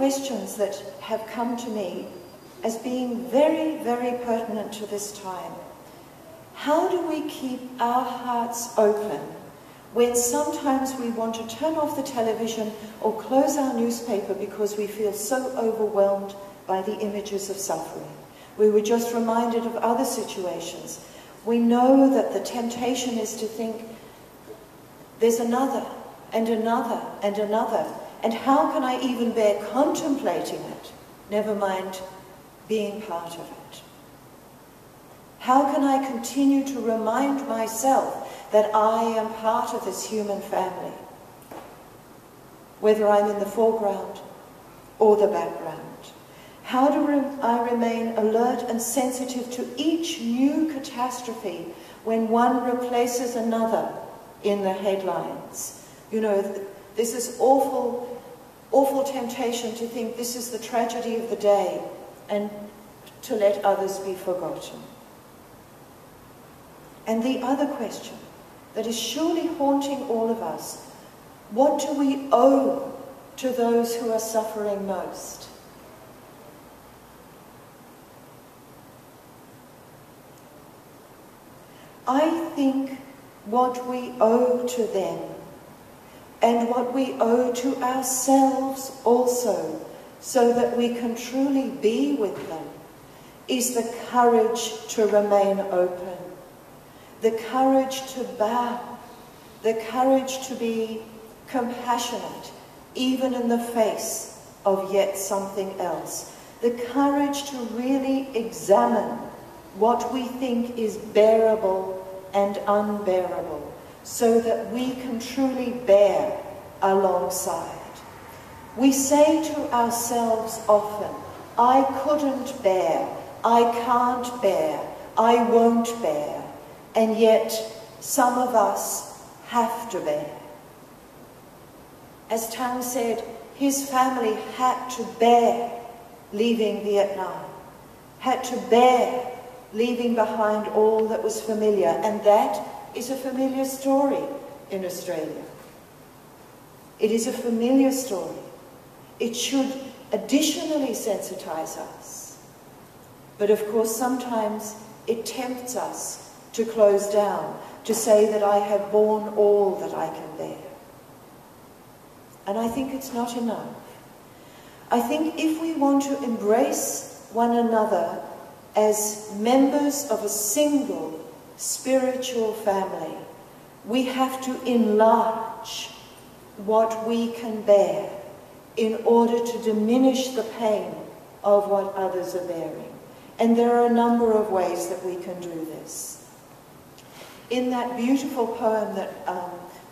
questions that have come to me as being very, very pertinent to this time. How do we keep our hearts open when sometimes we want to turn off the television or close our newspaper because we feel so overwhelmed by the images of suffering? We were just reminded of other situations. We know that the temptation is to think, there's another, and another, and another, and how can I even bear contemplating it, never mind being part of it? How can I continue to remind myself that I am part of this human family, whether I'm in the foreground or the background? How do I remain alert and sensitive to each new catastrophe when one replaces another in the headlines? You know, this is awful, awful temptation to think this is the tragedy of the day and to let others be forgotten. And the other question that is surely haunting all of us, what do we owe to those who are suffering most? I think what we owe to them and what we owe to ourselves also, so that we can truly be with them, is the courage to remain open, the courage to bow, the courage to be compassionate, even in the face of yet something else, the courage to really examine what we think is bearable and unbearable, so that we can truly bear alongside. We say to ourselves often, I couldn't bear, I can't bear, I won't bear, and yet some of us have to bear. As Tang said, his family had to bear leaving Vietnam, had to bear leaving behind all that was familiar, and that is a familiar story in Australia. It is a familiar story. It should additionally sensitize us. But of course, sometimes it tempts us to close down, to say that I have borne all that I can bear. And I think it's not enough. I think if we want to embrace one another as members of a single spiritual family, we have to enlarge what we can bear in order to diminish the pain of what others are bearing. And there are a number of ways that we can do this. In that beautiful poem that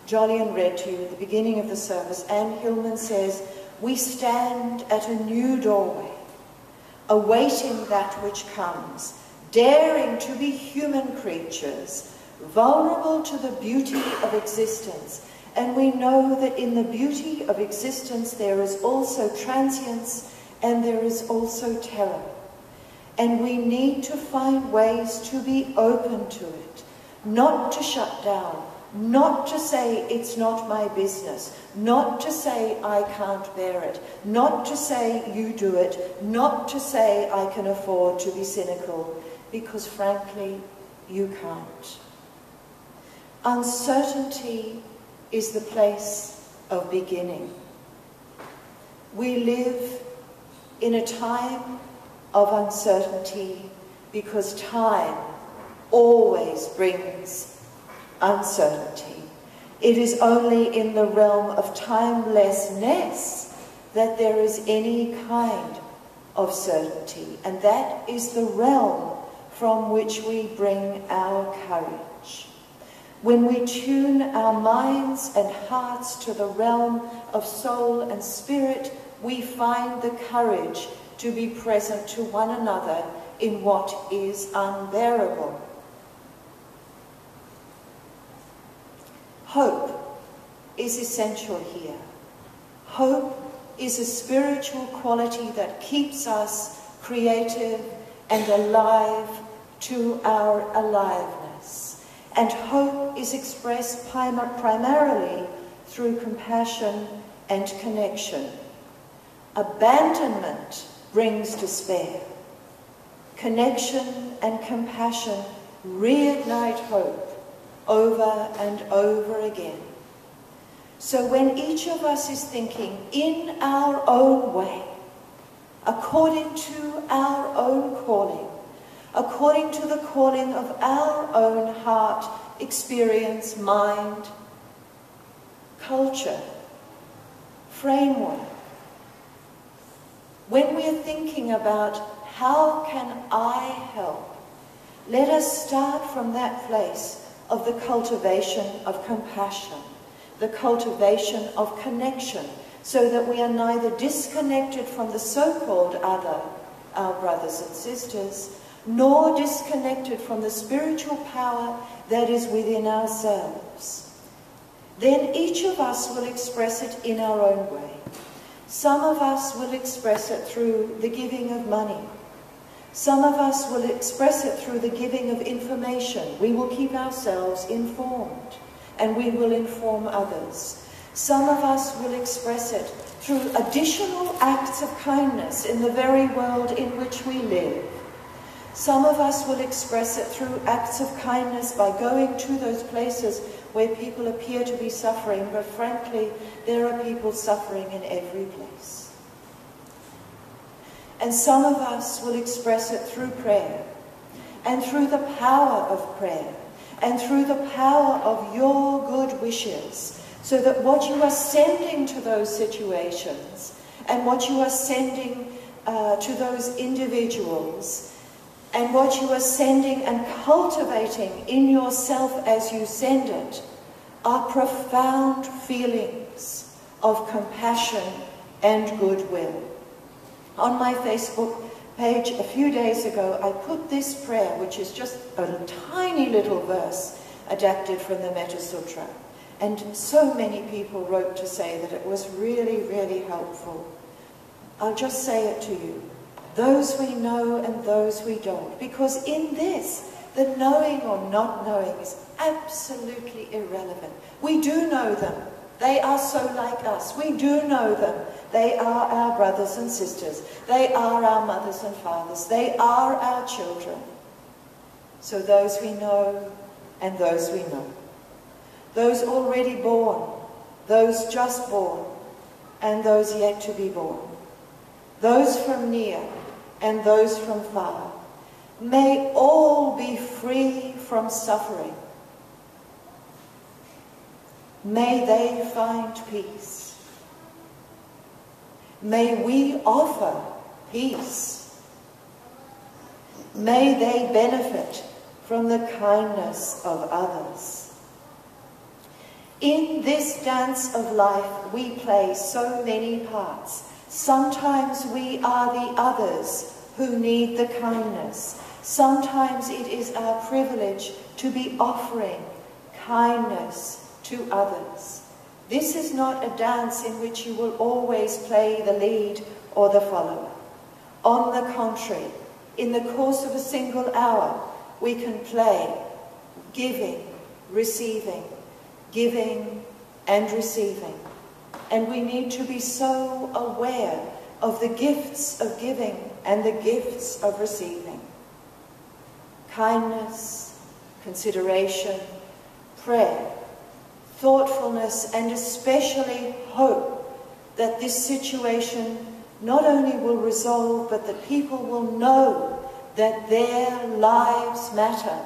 Jolyon read to you at the beginning of the service, Anne Hillman says, we stand at a new doorway, awaiting that which comes, daring to be human creatures, vulnerable to the beauty of existence. And we know that in the beauty of existence there is also transience and there is also terror. And we need to find ways to be open to it, not to shut down, not to say it's not my business, not to say I can't bear it, not to say you do it, not to say I can afford to be cynical, because frankly, you can't. Uncertainty is the place of beginning. We live in a time of uncertainty because time always brings uncertainty. It is only in the realm of timelessness that there is any kind of certainty, and that is the realm from which we bring our courage. When we tune our minds and hearts to the realm of soul and spirit, we find the courage to be present to one another in what is unbearable. Hope is essential here. Hope is a spiritual quality that keeps us creative and alive to our aliveness. And hope is expressed primarily through compassion and connection. Abandonment brings despair. Connection and compassion reignite hope over and over again. So when each of us is thinking in our own way, according to our own calling, according to the calling of our own heart, experience, mind, culture, framework, when we're thinking about how can I help, let us start from that place of the cultivation of compassion, the cultivation of connection, so that we are neither disconnected from the so-called other, our brothers and sisters, nor disconnected from the spiritual power that is within ourselves. Then each of us will express it in our own way. Some of us will express it through the giving of money. Some of us will express it through the giving of information. We will keep ourselves informed, and we will inform others. Some of us will express it through additional acts of kindness in the very world in which we live. Some of us will express it through acts of kindness by going to those places where people appear to be suffering, but frankly, there are people suffering in every place. And some of us will express it through prayer, and through the power of prayer, and through the power of your good wishes, so that what you are sending to those situations, and what you are sending to those individuals, and what you are sending and cultivating in yourself as you send it, are profound feelings of compassion and goodwill. On my Facebook page a few days ago, I put this prayer, which is just a tiny little verse adapted from the Metta Sutra. And so many people wrote to say that it was really, really helpful. I'll just say it to you. Those we know and those we don't. Because in this, the knowing or not knowing is absolutely irrelevant. We do know them. They are so like us. We do know them. They are our brothers and sisters. They are our mothers and fathers. They are our children. So those we know and those we know. Those already born, those just born, and those yet to be born. Those from near and those from far. May all be free from suffering. May they find peace. May we offer peace. May they benefit from the kindness of others. In this dance of life, we play so many parts. Sometimes we are the others who need the kindness. Sometimes it is our privilege to be offering kindness to others. This is not a dance in which you will always play the lead or the follower. On the contrary, in the course of a single hour, we can play giving, receiving, giving and receiving. And we need to be so aware of the gifts of giving and the gifts of receiving. Kindness, consideration, prayer, thoughtfulness, and especially hope that this situation not only will resolve, but that people will know that their lives matter,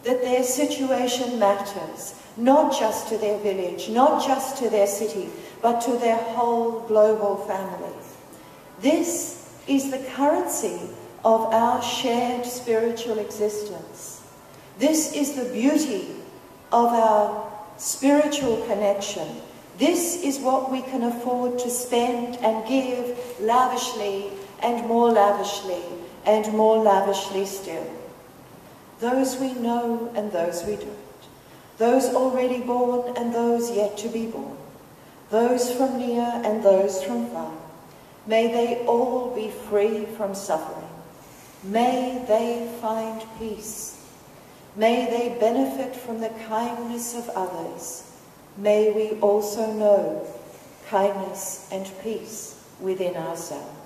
that their situation matters, not just to their village, not just to their city, but to their whole global family. This is the currency of our shared spiritual existence. This is the beauty of our spiritual connection. This is what we can afford to spend and give lavishly and more lavishly and more lavishly still. Those we know and those we don't. Those already born and those yet to be born. Those from near and those from far. May they all be free from suffering. May they find peace. May they benefit from the kindness of others. May we also know kindness and peace within ourselves.